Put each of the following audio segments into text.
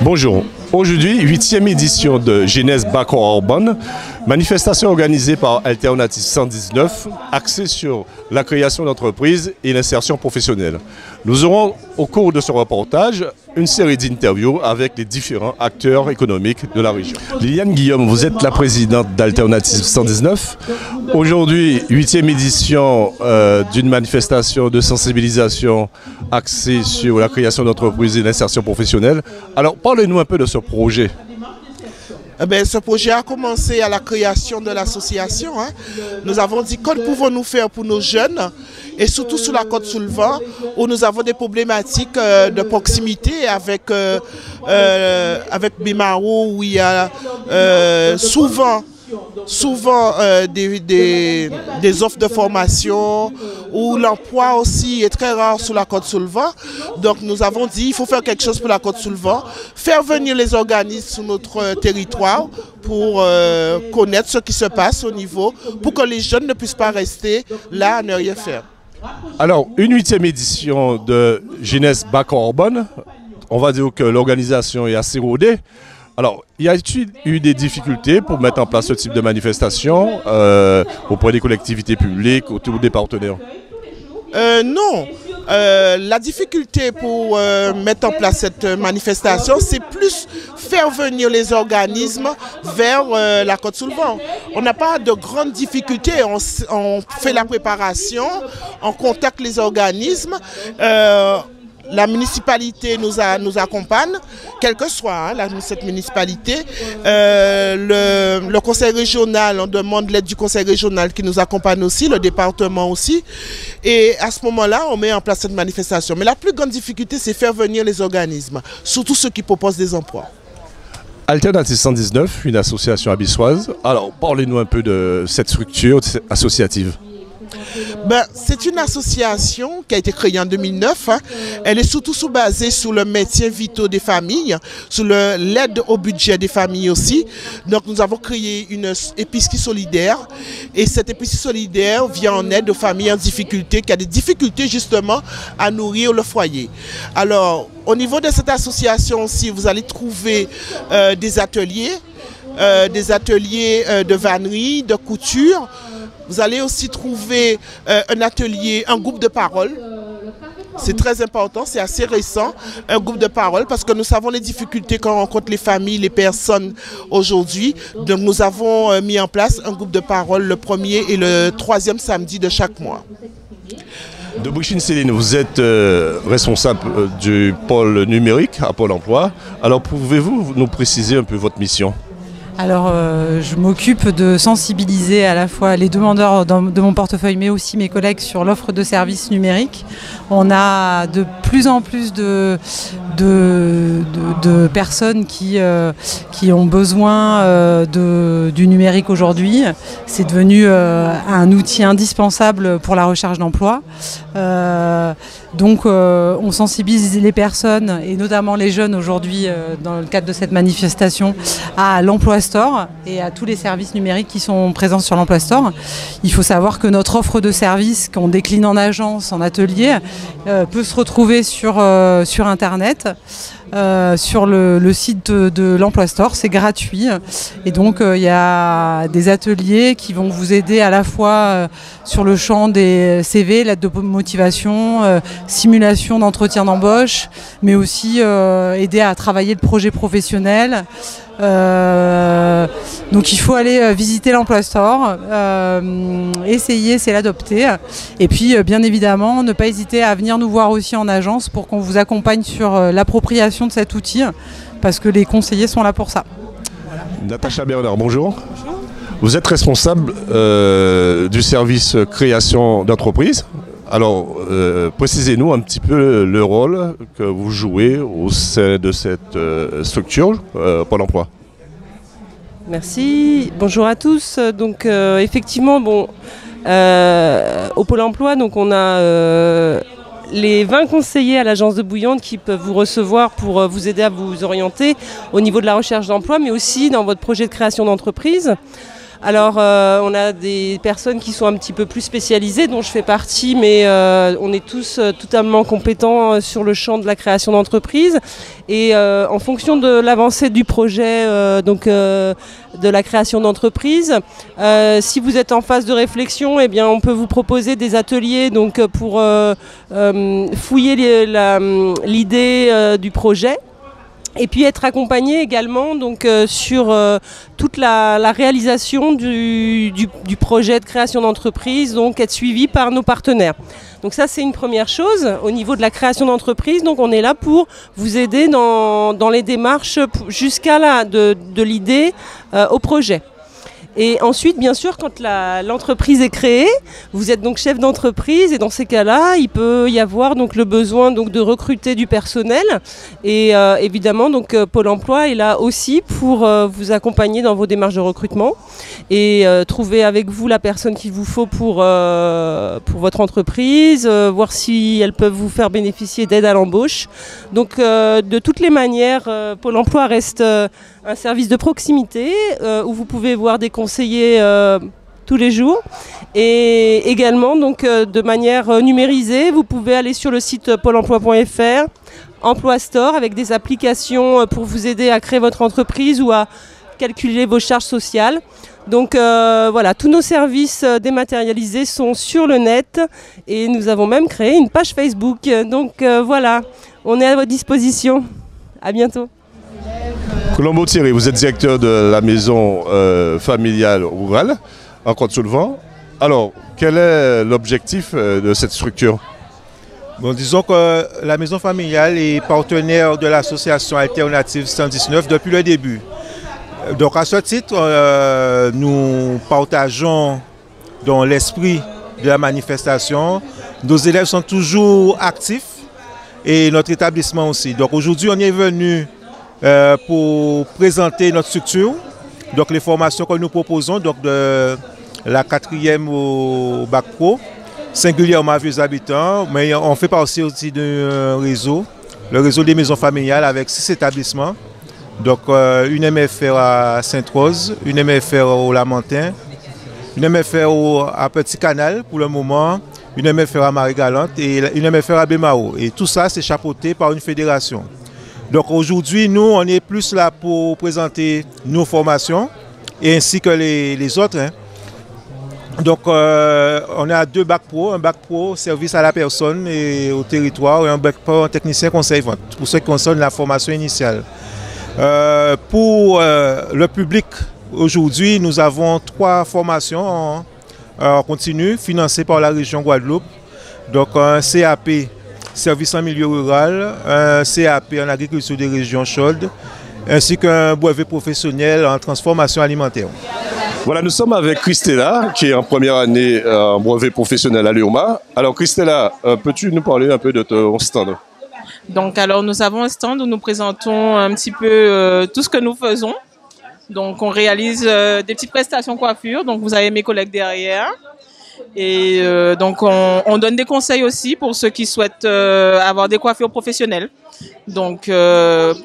Bonjour, aujourd'hui 8e édition de Jeunesse Backcourt Urban, manifestation organisée par Alternative 119, axée sur la création d'entreprises et l'insertion professionnelle. Nous aurons au cours de ce reportage une série d'interviews avec les différents acteurs économiques de la région. Liliane Guillaume, vous êtes la présidente d'Alternative 119. Aujourd'hui, 8e édition d'une manifestation de sensibilisation axée sur la création d'entreprises et l'insertion professionnelle. Alors, parlez-nous un peu de ce projet. Ce projet a commencé à la création de l'association. Nous avons dit que pouvons-nous faire pour nos jeunes et surtout sur la côte sous le vent où nous avons des problématiques de proximité avec Bimaro où il y a souvent des offres de formation, où l'emploi aussi est très rare sur la côte sous le vent. Donc nous avons dit qu'il faut faire quelque chose pour la côte sous le vent, faire venir les organismes sur notre territoire pour connaître ce qui se passe au niveau, pour que les jeunes ne puissent pas rester là à ne rien faire. Alors, une 8e édition de Jeunesse Backcourt Urban, on va dire que l'organisation est assez rodée. Alors, y a-t-il eu des difficultés pour mettre en place ce type de manifestation auprès des collectivités publiques, autour des partenaires? Non. La difficulté pour mettre en place cette manifestation, c'est plus faire venir les organismes vers la côte sous le vent. On n'a pas de grandes difficultés. On fait la préparation, on contacte les organismes. La municipalité nous accompagne, quelle que soit cette municipalité. Le conseil régional, on demande l'aide du conseil régional qui nous accompagne aussi, le département aussi. Et à ce moment-là, on met en place cette manifestation. Mais la plus grande difficulté, c'est faire venir les organismes, surtout ceux qui proposent des emplois. Alternative 119, une association abissoise. Alors, parlez-nous un peu de cette structure associative. C'est une association qui a été créée en 2009. Elle est surtout basée sur le maintien vital des familles, sur l'aide au budget des familles aussi. Donc nous avons créé une épicerie solidaire et cette épicerie solidaire vient en aide aux familles en difficulté, qui ont des difficultés justement à nourrir le foyer. Alors au niveau de cette association aussi, vous allez trouver des ateliers de vannerie, de couture. Vous allez aussi trouver un groupe de parole. C'est très important, c'est assez récent, un groupe de parole, parce que nous savons les difficultés qu'ont rencontrent les familles, les personnes aujourd'hui. Donc nous avons mis en place un groupe de parole le 1er et le 3e samedi de chaque mois. Dobrychine Céline, vous êtes responsable du pôle numérique à Pôle emploi. Alors pouvez-vous nous préciser un peu votre mission ? Alors, je m'occupe de sensibiliser à la fois les demandeurs de mon portefeuille, mais aussi mes collègues sur l'offre de services numériques. On a de plus en plus de personnes qui ont besoin du numérique aujourd'hui. C'est devenu un outil indispensable pour la recherche d'emploi. Donc, on sensibilise les personnes, et notamment les jeunes aujourd'hui, dans le cadre de cette manifestation, à l'Emploi Store et à tous les services numériques qui sont présents sur l'Emploi Store. Il faut savoir que notre offre de services qu'on décline en agence, en atelier, peut se retrouver sur Internet. Sur le site de l'Emploi Store, c'est gratuit et donc il y a des ateliers qui vont vous aider à la fois sur le champ des CV, l'aide de motivation, simulation d'entretien d'embauche, mais aussi aider à travailler le projet professionnel. Donc il faut aller visiter l'Emploi Store, essayer, c'est l'adopter, et puis bien évidemment ne pas hésiter à venir nous voir aussi en agence pour qu'on vous accompagne sur l'appropriation de cet outil, parce que les conseillers sont là pour ça. Voilà. Natacha Bernard, bonjour. Bonjour. Vous êtes responsable du service création d'entreprise. Alors, précisez-nous un petit peu le rôle que vous jouez au sein de cette structure Pôle emploi. Merci, bonjour à tous. Donc effectivement, au Pôle emploi, donc on a les 20 conseillers à l'agence de Bouillante qui peuvent vous recevoir pour vous aider à vous orienter au niveau de la recherche d'emploi, mais aussi dans votre projet de création d'entreprise. Alors, on a des personnes qui sont un petit peu plus spécialisées, dont je fais partie, mais on est tous totalement compétents sur le champ de la création d'entreprise. Et en fonction de l'avancée du projet, de la création d'entreprise, si vous êtes en phase de réflexion, eh bien, on peut vous proposer des ateliers donc, pour fouiller l'idée du projet. Et puis être accompagné également donc, sur toute la réalisation du projet de création d'entreprise, donc être suivi par nos partenaires. Donc ça c'est une première chose au niveau de la création d'entreprise. Donc on est là pour vous aider dans les démarches jusqu'à de l'idée au projet. Et ensuite, bien sûr, quand l'entreprise est créée, vous êtes donc chef d'entreprise et dans ces cas-là, il peut y avoir donc le besoin donc de recruter du personnel. Et évidemment, donc Pôle Emploi est là aussi pour vous accompagner dans vos démarches de recrutement et trouver avec vous la personne qu'il vous faut pour votre entreprise, voir si elles peuvent vous faire bénéficier d'aide à l'embauche. Donc, de toutes les manières, Pôle Emploi reste un service de proximité où vous pouvez voir des conseillers tous les jours et également donc de manière numérisée vous pouvez aller sur le site pôle-emploi.fr, Emploi Store avec des applications pour vous aider à créer votre entreprise ou à calculer vos charges sociales. Donc voilà, tous nos services dématérialisés sont sur le net et nous avons même créé une page Facebook. Donc voilà, on est à votre disposition. À bientôt. Colombo Thierry, vous êtes directeur de la maison familiale rurale en Côte-sous-le-Vent. Alors, quel est l'objectif de cette structure? Bon, disons que la maison familiale est partenaire de l'association Alternative 119 depuis le début. Donc à ce titre, nous partageons dans l'esprit de la manifestation. Nos élèves sont toujours actifs et notre établissement aussi. Donc aujourd'hui, on est venu pour présenter notre structure, donc les formations que nous proposons, donc de la 4e au Bac Pro, singulièrement vieux habitants, mais on fait partie aussi d'un réseau, le réseau des maisons familiales avec 6 établissements, donc une MFR à Sainte-Rose, une MFR au Lamentin, une MFR à Petit Canal pour le moment, une MFR à Marie-Galante et une MFR à Bémao. Et tout ça, c'est chapeauté par une fédération. Donc aujourd'hui, nous, on est plus là pour présenter nos formations et ainsi que les autres. Hein. Donc on a 2 bacs pro, un bac pro service à la personne et au territoire et un bac pro technicien conseil-vente pour ce qui concerne la formation initiale. Pour le public, aujourd'hui, nous avons 3 formations en continu financées par la région Guadeloupe. Donc un CAP service en milieu rural, un CAP en agriculture des régions chaudes, ainsi qu'un brevet professionnel en transformation alimentaire. Voilà, nous sommes avec Christella, qui est en première année en brevet professionnel à l'URMA. Alors Christella, peux-tu nous parler un peu de ton stand? Donc alors nous avons un stand où nous présentons un petit peu tout ce que nous faisons. Donc on réalise des petites prestations coiffure, donc vous avez mes collègues derrière. Et donc on donne des conseils aussi pour ceux qui souhaitent avoir des coiffures professionnelles. Donc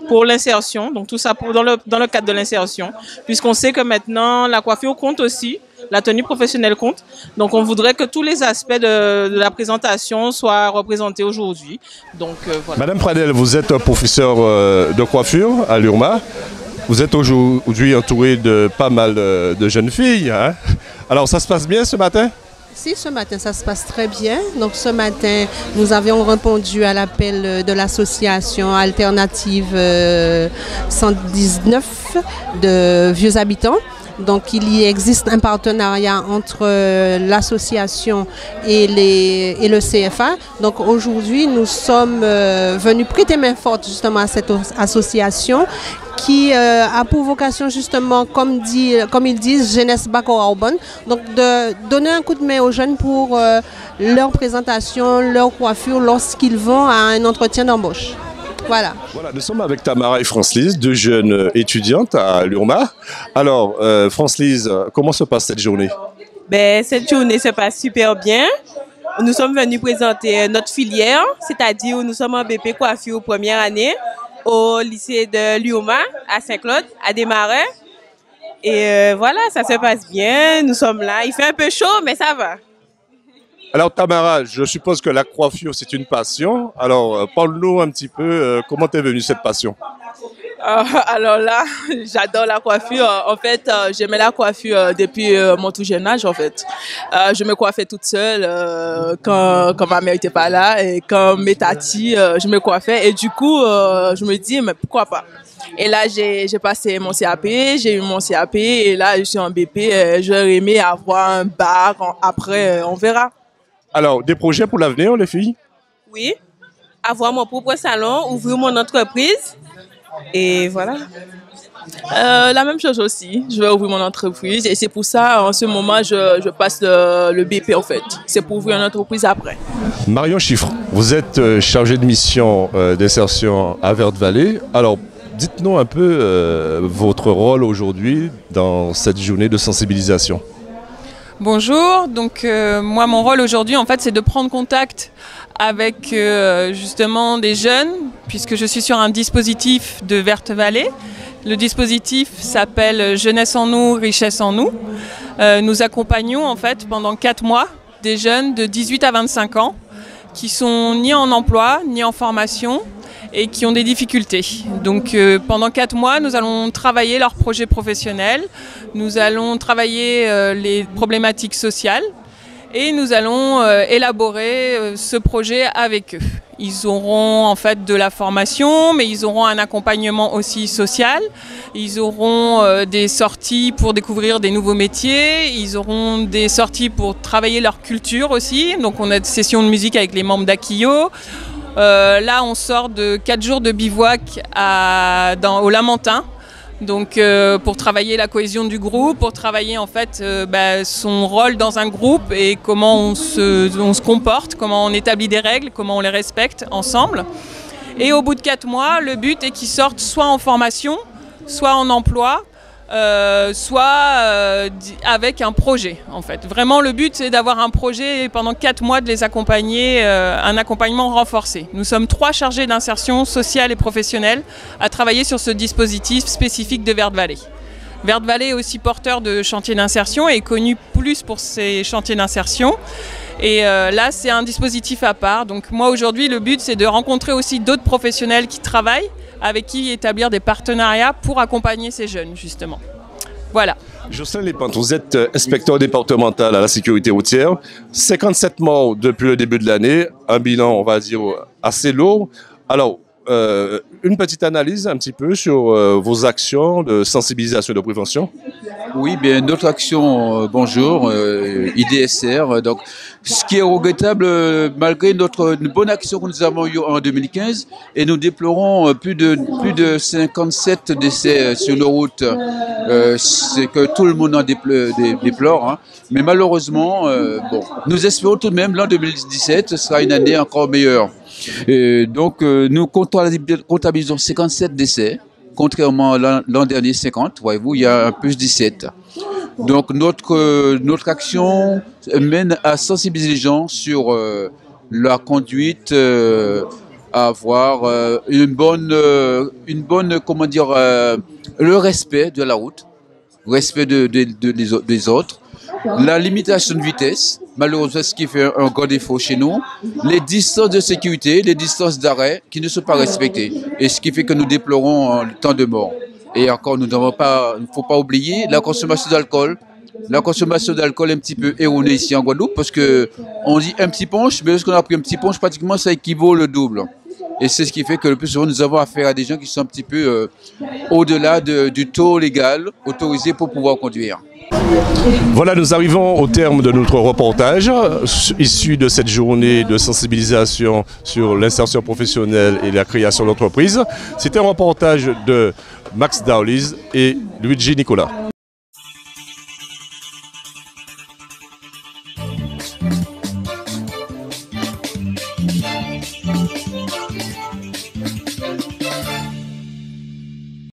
pour l'insertion, donc tout ça dans le cadre de l'insertion, puisqu'on sait que maintenant la coiffure compte aussi, la tenue professionnelle compte. Donc on voudrait que tous les aspects de la présentation soient représentés aujourd'hui. Donc voilà. Madame Pradel, vous êtes professeur de coiffure à l'URMA. Vous êtes aujourd'hui entourée de pas mal de jeunes filles. Hein? Alors ça se passe bien ce matin? Si, ce matin, ça se passe très bien. Donc, ce matin, nous avions répondu à l'appel de l'association Alternative 119 de vieux habitants. Donc, il y existe un partenariat entre l'association et le CFA. Donc, aujourd'hui, nous sommes venus prêter main forte justement à cette association qui a pour vocation justement, comme ils disent, jeunesse Bac-Orban, donc de donner un coup de main aux jeunes pour leur présentation, leur coiffure lorsqu'ils vont à un entretien d'embauche. Voilà. Voilà, nous sommes avec Tamara et France-Lise, 2 jeunes étudiantes à l'URMA. Alors, France-Lise, comment se passe cette journée? Cette journée se passe super bien. Nous sommes venus présenter notre filière, c'est-à-dire nous sommes en BP coiffure première année au lycée de l'URMA à Saint-Claude, à Desmarais. Et voilà, ça se passe bien. Nous sommes là. Il fait un peu chaud, mais ça va. Alors Tamara, je suppose que la coiffure c'est une passion. Alors parle-nous un petit peu comment t'es venue cette passion. Alors là, j'adore la coiffure. En fait, j'aimais la coiffure depuis mon tout jeune âge, en fait. Je me coiffais toute seule quand ma mère n'était pas là et quand mes tatis, je me coiffais. Et du coup, je me dis, mais pourquoi pas? Et là, j'ai passé mon CAP, j'ai eu mon CAP et là, je suis en BP. J'aurais aimé avoir un bar. Après, on verra. Alors, des projets pour l'avenir, les filles? Oui, avoir mon propre salon, ouvrir mon entreprise. Et voilà. La même chose aussi. Je vais ouvrir mon entreprise et c'est pour ça, en ce moment, je passe le BP en fait. C'est pour ouvrir une entreprise après. Marion Chiffre, vous êtes chargée de mission d'insertion à Verte-Vallée. Alors, dites-nous un peu votre rôle aujourd'hui dans cette journée de sensibilisation. Bonjour, donc moi mon rôle aujourd'hui en fait c'est de prendre contact avec justement des jeunes puisque je suis sur un dispositif de Verte-Vallée. Le dispositif s'appelle Jeunesse en nous, richesse en nous. Nous accompagnons en fait pendant 4 mois des jeunes de 18 à 25 ans qui sont ni en emploi ni en formation et qui ont des difficultés. Donc pendant 4 mois, nous allons travailler leurs projets professionnels, nous allons travailler les problématiques sociales et nous allons élaborer ce projet avec eux. Ils auront en fait de la formation, mais ils auront un accompagnement aussi social. Ils auront des sorties pour découvrir des nouveaux métiers. Ils auront des sorties pour travailler leur culture aussi. Donc on a des sessions de musique avec les membres d'Akio. Là, on sort de 4 jours de bivouac au Lamentin, donc pour travailler la cohésion du groupe, pour travailler en fait son rôle dans un groupe et comment on se comporte, comment on établit des règles, comment on les respecte ensemble. Et au bout de 4 mois, le but est qu'ils sortent soit en formation, soit en emploi, soit avec un projet en fait. Vraiment le but c'est d'avoir un projet et pendant 4 mois de les accompagner, un accompagnement renforcé. Nous sommes 3 chargés d'insertion sociale et professionnelle à travailler sur ce dispositif spécifique de Verte-Vallée. Verte-Vallée est aussi porteur de chantiers d'insertion et est connu plus pour ses chantiers d'insertion. Et là c'est un dispositif à part. Donc moi aujourd'hui le but c'est de rencontrer aussi d'autres professionnels qui travaillent avec qui établir des partenariats pour accompagner ces jeunes, justement. Voilà. Jocelyn Lépante, vous êtes inspecteur départemental à la sécurité routière. 57 morts depuis le début de l'année, un bilan, on va dire, assez lourd. Alors, une petite analyse un petit peu sur vos actions de sensibilisation et de prévention. Oui, bien, notre action, bonjour, IDSR. Donc, ce qui est regrettable, malgré notre bonne action que nous avons eue en 2015, et nous déplorons plus de 57 décès sur nos routes. C'est que tout le monde en déplore, hein. Mais malheureusement, nous espérons tout de même l'an 2017 ce sera une année encore meilleure. Donc, nous comptabilisons 57 décès. Contrairement à l'an dernier, 50, voyez-vous, il y a un plus 17. Donc notre action mène à sensibiliser les gens sur la conduite, à avoir une bonne, comment dire, le respect de la route, respect des autres, la limitation de vitesse, malheureusement ce qui fait un grand défaut chez nous, les distances de sécurité, les distances d'arrêt qui ne sont pas respectées, et ce qui fait que nous déplorons le temps de mort. Et encore, il ne faut pas oublier la consommation d'alcool. La consommation d'alcool est un petit peu erronée ici en Guadeloupe, parce que on dit un petit punch, mais lorsqu'on a pris un petit punch, pratiquement ça équivaut le double. Et c'est ce qui fait que le plus souvent nous avons affaire à des gens qui sont un petit peu au-delà du taux légal autorisé pour pouvoir conduire. Voilà, nous arrivons au terme de notre reportage issu de cette journée de sensibilisation sur l'insertion professionnelle et la création d'entreprises. C'était un reportage de Max Dowlis et Luigi Nicolas.